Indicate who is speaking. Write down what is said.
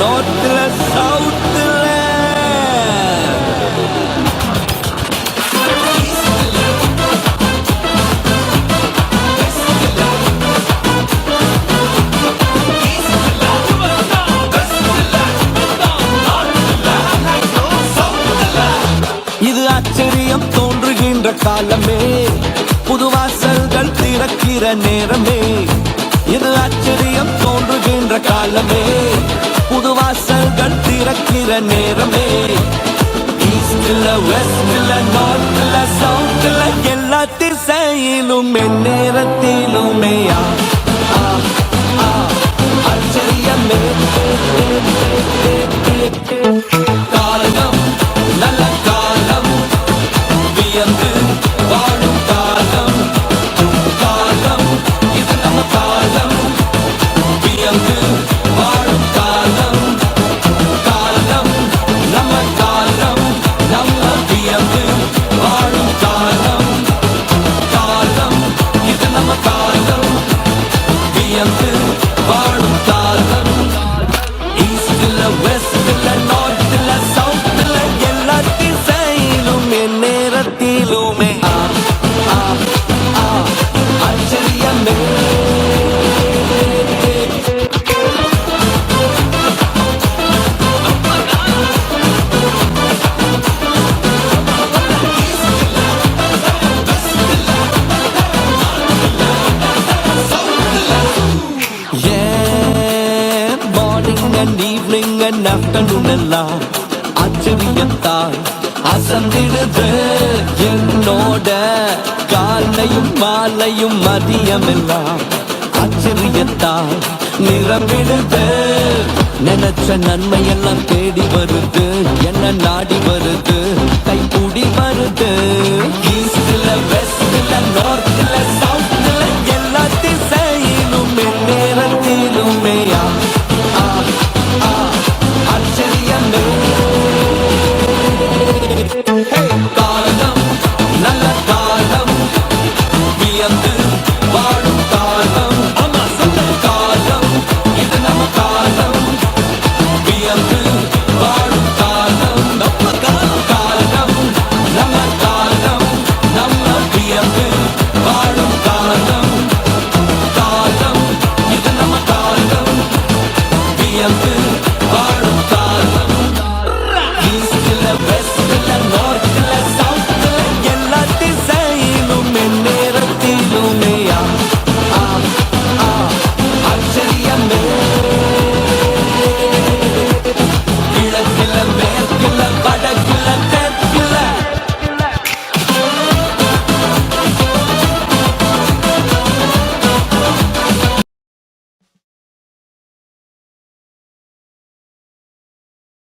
Speaker 1: நார்த்ல சவுத்ல இது ஆச்சரியம் தோன்றுகின்ற காலமே, புது வாசல்கள் திறக்கிற நேரமே. இது ஆச்சரியம் தோன்றுகின்ற காலமே, புது வாசல்கள் திறக்கிற நேரமே. ஈஸ்ட்ல வெஸ்ட்ல நார்த்ல சவுத்ல எல்லா திசையிலும் நேரத்திலுமே ஆச்சரியமே. காலம் நல்ல காலம், வியந்து வாழும் காலம். காலம் இது நம்ம காலம், வியந்து வாழும் காலம். காலம் நம்ம காலம், நம்ம வியந்து வாழும் காலம். காலம் இது நம்ம காலம், வியந்து வாழும் காலம். ஈஸ்ட்ல வெஸ்ட்ல நார்த்ல சவுத்ல எல்லா திசையிலும் நேரத்திலுமே ஆச்சரியமே. Morning and evening and afternoon எல்லாம் ஆச்சரியத்தால் அசந்திடுது என்னோட. காலையும் மாலையும் மதியம் எல்லாம் ஆச்சரியத்தால் நிரம்பிடுது. நினைச்ச நன்மையெல்லாம் தேடி வருது, என்ன நாடி வருது, கைகூடி வருது.